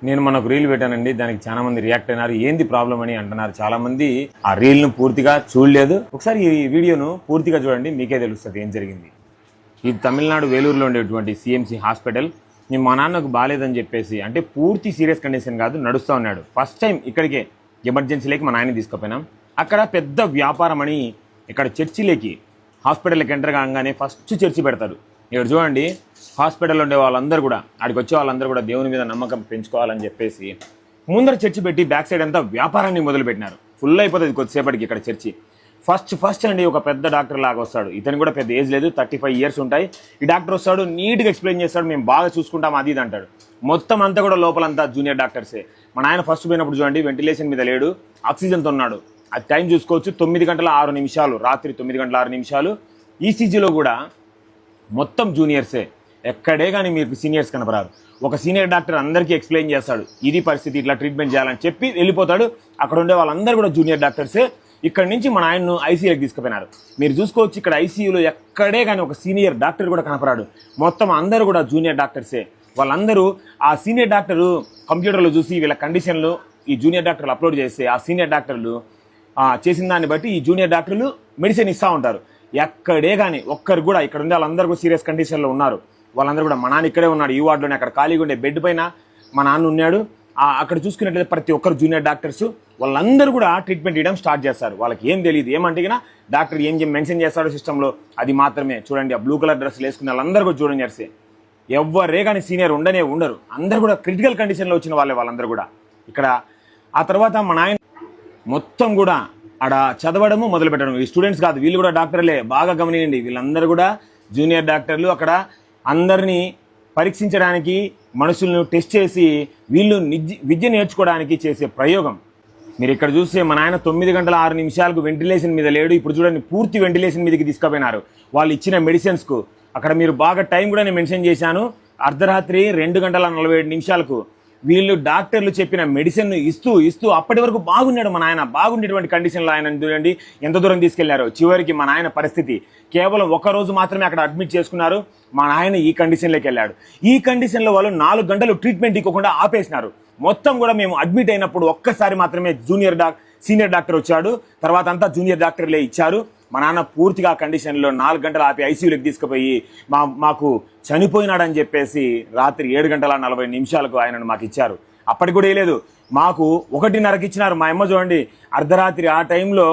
నేను మనకు రీల్ పెట్టానండి. దానికి చాలా మంది రియాక్ట్ అయినారు. ఏంది ప్రాబ్లం అని అంటున్నారు. చాలా మంది ఆ రీల్ ను పూర్తిగా చూడలేదు. ఒకసారి ఈ వీడియోను పూర్తిగా చూడండి, మీకే తెలుస్తుంది ఏం జరిగింది. ఇది తమిళనాడు వేలూరులో ఉండేటువంటి సిఎంసి హాస్పిటల్. నేను మా నాన్నకు బాగాలేదని చెప్పేసి, అంటే పూర్తి సీరియస్ కండిషన్ కాదు, నడుస్తూ ఉన్నాడు. ఫస్ట్ టైం ఇక్కడికే ఎమర్జెన్సీలోకి మా నాయన తీసుకుపోయినాం. అక్కడ పెద్ద వ్యాపారం అని ఇక్కడ చర్చిలోకి హాస్పిటల్కి ఎంటర్ కాగానే ఫస్ట్ చర్చి పెడతారు. ఇక్కడ చూడండి, హాస్పిటల్లో ఉండే వాళ్ళందరూ కూడా, ఆడికి వచ్చే వాళ్ళందరూ కూడా దేవుని మీద నమ్మకం పెంచుకోవాలని చెప్పేసి ముందర చర్చి పెట్టి బ్యాక్ సైడ్ అంతా వ్యాపారాన్ని మొదలుపెట్టినారు. ఫుల్ అయిపోతుంది కొద్దిసేపటికి ఇక్కడ చర్చి. ఫస్ట్ అండి ఒక పెద్ద డాక్టర్ లాగా వస్తాడు. ఇతను కూడా పెద్ద ఏజ్ లేదు, 35 ఇయర్స్ ఉంటాయి. ఈ డాక్టర్ వస్తాడు, నీట్గా ఎక్స్ప్లెయిన్ చేస్తాడు, మేము బాగా చూసుకుంటాం అది ఇది అంటాడు. మొత్తం అంతా కూడా లోపలంతా జూనియర్ డాక్టర్సే. మా నాయన ఫస్ట్ పోయినప్పుడు చూడండి, వెంటిలేషన్ మీద లేడు, ఆక్సిజన్తో ఉన్నాడు. అది టైం చూసుకోవచ్చు, 9:06, రాత్రి 9:06. ఈసీజీలో కూడా మొత్తం జూనియర్సే, ఎక్కడే కానీ మీకు సీనియర్స్ కనపరారు. ఒక సీనియర్ డాక్టర్ అందరికీ ఎక్స్ప్లెయిన్ చేస్తాడు, ఇది పరిస్థితి, ఇట్లా ట్రీట్మెంట్ చేయాలని చెప్పి వెళ్ళిపోతాడు. అక్కడ ఉండే వాళ్ళందరూ కూడా జూనియర్ డాక్టర్సే. ఇక్కడ నుంచి మన ఆయన్ను ఐసీయూకి తీసుకుపోయినారు. మీరు చూసుకోవచ్చు, ఇక్కడ ఐసీయూలో ఎక్కడే కానీ ఒక సీనియర్ డాక్టర్ కూడా కనపరాడు. మొత్తం అందరూ కూడా జూనియర్ డాక్టర్సే. వాళ్ళందరూ ఆ సీనియర్ డాక్టరు కంప్యూటర్లో చూసి వీళ్ళ కండిషన్లు ఈ జూనియర్ డాక్టర్లు అప్లోడ్ చేస్తే, ఆ సీనియర్ డాక్టర్లు చేసిన దాన్ని బట్టి ఈ జూనియర్ డాక్టర్లు మెడిసిన్ ఇస్తూ ఉంటారు. ఎక్కడే కానీ ఒక్కరు కూడా, ఇక్కడ ఉండే వాళ్ళందరూ కూడా సీరియస్ కండిషన్లో ఉన్నారు. వాళ్ళందరూ కూడా, మా నాన్న ఇక్కడే ఉన్నాడు ఈ వార్డులోనే, అక్కడ ఖాళీగా ఉండే బెడ్ పైన మా నాన్న ఉన్నాడు. అక్కడ చూసుకున్నట్లయితే ప్రతి ఒక్కరు జూనియర్ డాక్టర్స్ వాళ్ళందరూ కూడా ట్రీట్మెంట్ ఇవ్వడం స్టార్ట్ చేస్తారు. వాళ్ళకి ఏం తెలియదు, ఏమంటే డాక్టర్ ఏం మెన్షన్ చేస్తాడో సిస్టంలో అది మాత్రమే. చూడండి, ఆ బ్లూ కలర్ డ్రెస్సులు వేసుకున్న వాళ్ళందరూ కూడా జూనియర్సే. ఎవరే కానీ సీనియర్ ఉండరు. అందరూ కూడా క్రిటికల్ కండిషన్లో వచ్చిన వాళ్ళందరూ కూడా ఇక్కడ. ఆ తర్వాత మా నాయన మొత్తం కూడా ఆడ చదవడము మొదలు పెట్టడం. ఈ స్టూడెంట్స్ కాదు, వీళ్ళు కూడా డాక్టర్లే, బాగా గమనియండి. వీళ్ళందరూ కూడా జూనియర్ డాక్టర్లు. అక్కడ అందరినీ పరీక్షించడానికి, మనుషులను టెస్ట్ చేసి వీళ్ళు విద్య నేర్చుకోవడానికి చేసే ప్రయోగం. మీరు ఇక్కడ చూస్తే మా నాయన 9:06 వెంటిలేషన్ మీద లేడు. ఇప్పుడు చూడండి, పూర్తి వెంటిలేషన్ మీదకి తీసుకుపోయినారు వాళ్ళు ఇచ్చిన మెడిసిన్స్కు. అక్కడ మీరు బాగా టైం కూడా నేను మెన్షన్ చేశాను, అర్ధరాత్రి 2:47 వీళ్ళు డాక్టర్లు చెప్పిన మెడిసిన్ ఇస్తూ అప్పటి వరకు బాగున్నాడు మా నాయన. బాగుండేటువంటి కండిషన్లో ఆయన చూడండి ఎంత దూరం తీసుకెళ్లారో. చివరికి మా నాయన పరిస్థితి, కేవలం 1 రోజు మాత్రమే అక్కడ అడ్మిట్ చేసుకున్నారు. మా నాయన ఈ కండిషన్లోకి వెళ్ళాడు. ఈ కండిషన్లో వాళ్ళు 4 గంటలు ట్రీట్మెంట్ ఇవ్వకుండా ఆపేసినారు. మొత్తం కూడా మేము అడ్మిట్ అయినప్పుడు ఒక్కసారి మాత్రమే సీనియర్ డాక్టర్ వచ్చాడు, తర్వాత అంతా జూనియర్ డాక్టర్లే ఇచ్చారు. మా నాన్న పూర్తిగా కండిషన్లో 4 గంటలు ఆపి ఐసీయూలోకి తీసుకుపోయి మాకు చనిపోయినాడని చెప్పేసి రాత్రి 7:40 ఆయనను మాకు ఇచ్చారు. అప్పటికి కూడా వేయలేదు, మాకు 1:30కి ఇచ్చినారు. మా అమ్మ చూడండి, అర్ధరాత్రి ఆ టైంలో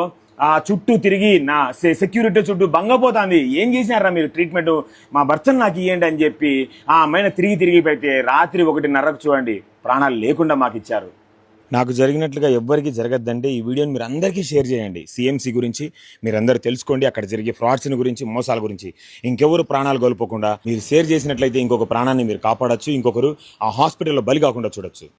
చుట్టూ తిరిగి నా సెక్యూరిటీ చుట్టూ బంగపోతుంది. ఏం చేసినారా మీరు ట్రీట్మెంట్, మా భర్తను నాకు ఇవ్వండి అని చెప్పి ఆ అమ్మాయిని తిరిగి పెడితే రాత్రి 1:30కు చూడండి ప్రాణాలు లేకుండా మాకు ఇచ్చారు. నాకు జరిగినట్లుగా ఎవ్వరికి జరగద్దంటే ఈ వీడియోని మీరు అందరికీ షేర్ చేయండి. సిఎంసి గురించి మీరందరూ తెలుసుకోండి, అక్కడ జరిగే ఫ్రాడ్స్ని గురించి, మోసాల గురించి. ఇంకెవరు ప్రాణాలు కోల్పోకుండా మీరు షేర్ చేసినట్లయితే ఇంకొక ప్రాణాన్ని మీరు కాపాడచ్చు, ఇంకొకరు ఆ హాస్పిటల్లో బలి కాకుండా చూడొచ్చు.